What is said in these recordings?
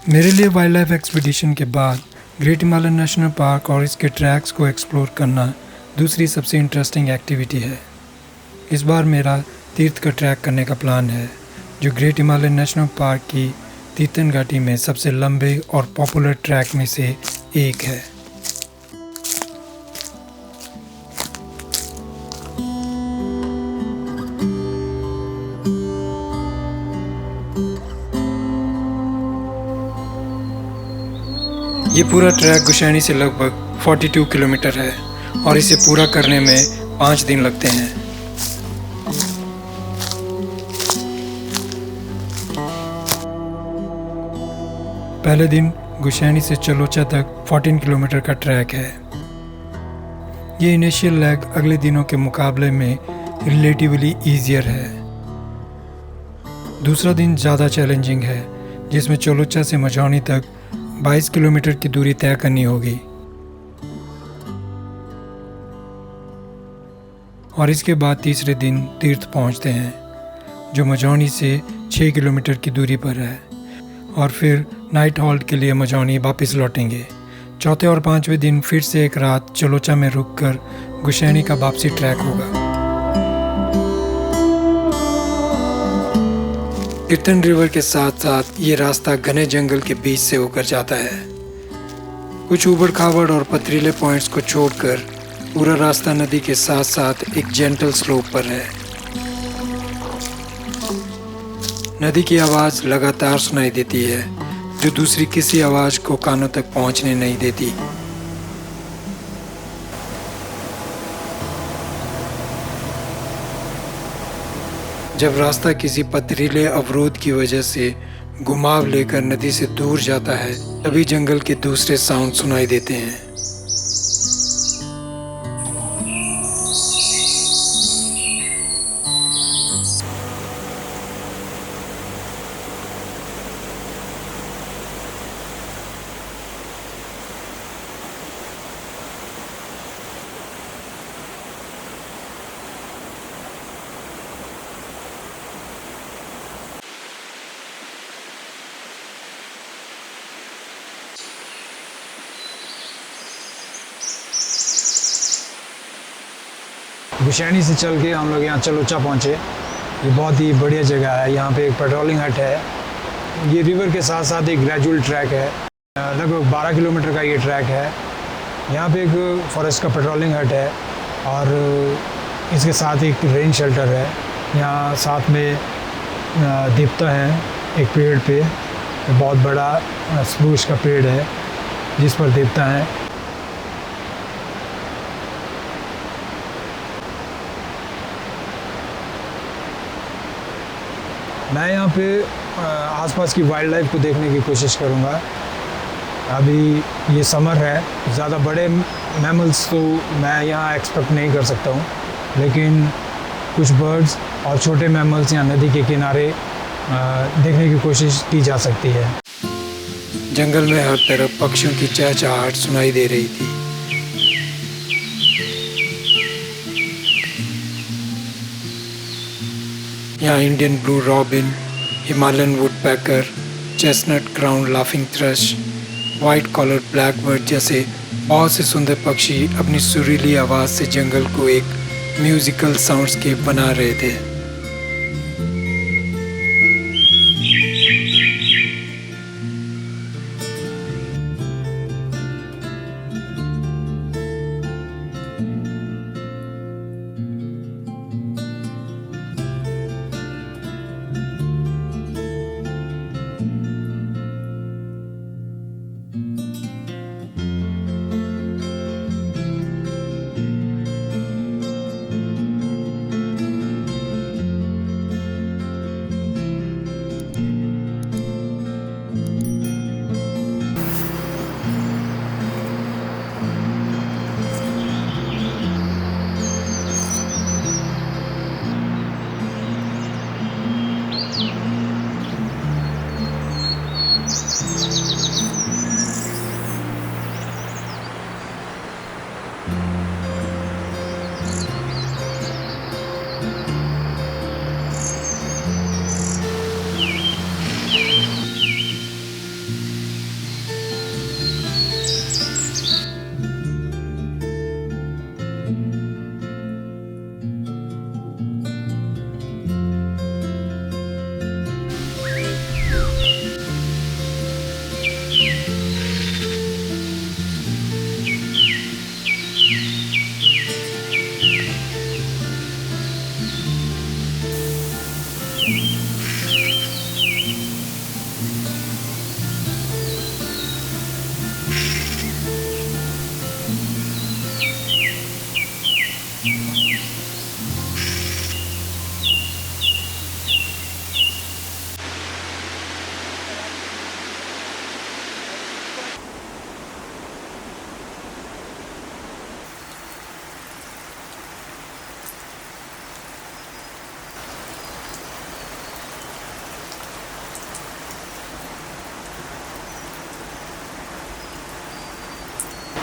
मेरे लिए wild life expedition के बाद ग्रेट हिमालयन नेशनल पार्क और इसके ट्रैक्स को एक्सप्लोर करना दूसरी सबसे इंटरेस्टिंग एक्टिविटी है। इस बार मेरा तीर्थ का ट्रैक करने का प्लान है, जो ग्रेट हिमालयन नेशनल पार्क की तीर्थन घाटी में सबसे लंबे और पॉपुलर ट्रैक में से एक है। ये पूरा ट्रैक गुशैनी से लगभग 42 किलोमीटर है और इसे पूरा करने में 5 दिन लगते हैं। पहले दिन गुशैनी से चलोचा तक 14 किलोमीटर का ट्रैक है। ये इनिशियल लेग अगले दिनों के मुकाबले में रिलेटिवली ईजियर है। दूसरा दिन ज़्यादा चैलेंजिंग है, जिसमें चलोचा से मझौनी तक 22 किलोमीटर की दूरी तय करनी होगी और इसके बाद तीसरे दिन तीर्थ पहुंचते हैं, जो मझौनी से 6 किलोमीटर की दूरी पर है, और फिर नाइट हॉल्ट के लिए मझौनी वापस लौटेंगे। चौथे और पांचवें दिन फिर से एक रात चलोचा में रुककर गुशैनी का वापसी ट्रैक होगा। कीर्तन रिवर के साथ साथ ये रास्ता घने जंगल के बीच से होकर जाता है। कुछ ऊबड़ खाबड़ और पथरीले पॉइंट्स को छोड़कर पूरा रास्ता नदी के साथ साथ एक जेंटल स्लोप पर है। नदी की आवाज़ लगातार सुनाई देती है, जो दूसरी किसी आवाज़ को कानों तक पहुंचने नहीं देती। जब रास्ता किसी पथरीले अवरोध की वजह से घुमाव लेकर नदी से दूर जाता है, तभी जंगल के दूसरे साउंड सुनाई देते हैं। गुशैनी से चल के हम लोग यहाँ चलोचा पहुँचे। ये बहुत ही बढ़िया जगह है। यहाँ पे एक पेट्रोलिंग हट है। ये रिवर के साथ साथ एक ग्रेजुअल ट्रैक है। लगभग 12 किलोमीटर का ये ट्रैक है। यहाँ पे एक फॉरेस्ट का पेट्रोलिंग हट है और इसके साथ एक रेन शेल्टर है। यहाँ साथ में दीपता है एक पेड़ पे, बहुत बड़ा स्प्रूस का पेड़ है जिस पर दीपता है। मैं यहाँ पे आसपास की वाइल्ड लाइफ को देखने की कोशिश करूँगा। अभी ये समर है, ज़्यादा बड़े मैमल्स तो मैं यहाँ एक्सपेक्ट नहीं कर सकता हूँ, लेकिन कुछ बर्ड्स और छोटे मैमल्स यहाँ नदी के किनारे देखने की कोशिश की जा सकती है। जंगल में हर तरफ पक्षियों की चहचहाहट सुनाई दे रही थी। यहाँ Indian blue robin, Himalayan woodpecker, chestnut crown laughing thrush, white collar blackbird जैसे बहुत से सुंदर पक्षी अपनी सुरीली आवाज़ से जंगल को एक म्यूजिकल साउंडस्केप बना रहे थे।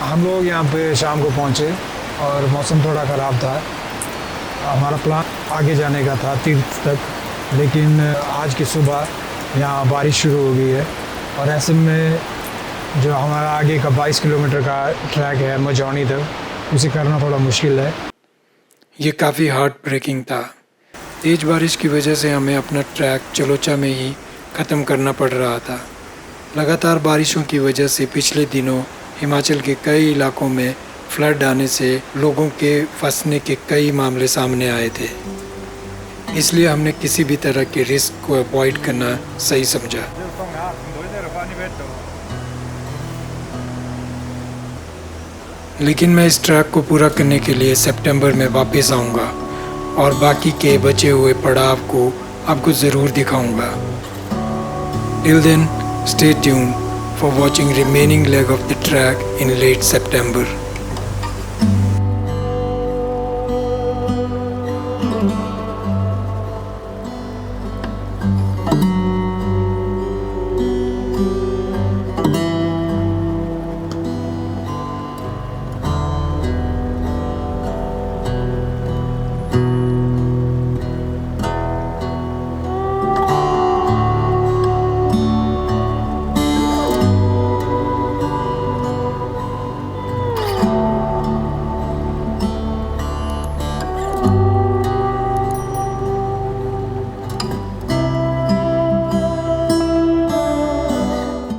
हम लोग यहाँ पे शाम को पहुँचे और मौसम थोड़ा ख़राब था। हमारा प्लान आगे जाने का था तीर्थ तक, लेकिन आज की सुबह यहाँ बारिश शुरू हो गई है और ऐसे में जो हमारा आगे का 22 किलोमीटर का ट्रैक है मजौनी तक, उसे करना थोड़ा मुश्किल है। ये काफ़ी हार्ट ब्रेकिंग था। तेज़ बारिश की वजह से हमें अपना ट्रैक चलोचा में ही ख़त्म करना पड़ रहा था। लगातार बारिशों की वजह से पिछले दिनों हिमाचल के कई इलाकों में फ्लड आने से लोगों के फंसने के कई मामले सामने आए थे। इसलिए हमने किसी भी तरह के रिस्क को अवॉइड करना सही समझा। लेकिन मैं इस ट्रैक को पूरा करने के लिए सितंबर में वापस आऊँगा और बाकी के बचे हुए पड़ाव को आपको ज़रूर दिखाऊँगा। Till then, stay tuned for watching remaining leg of the track in late September.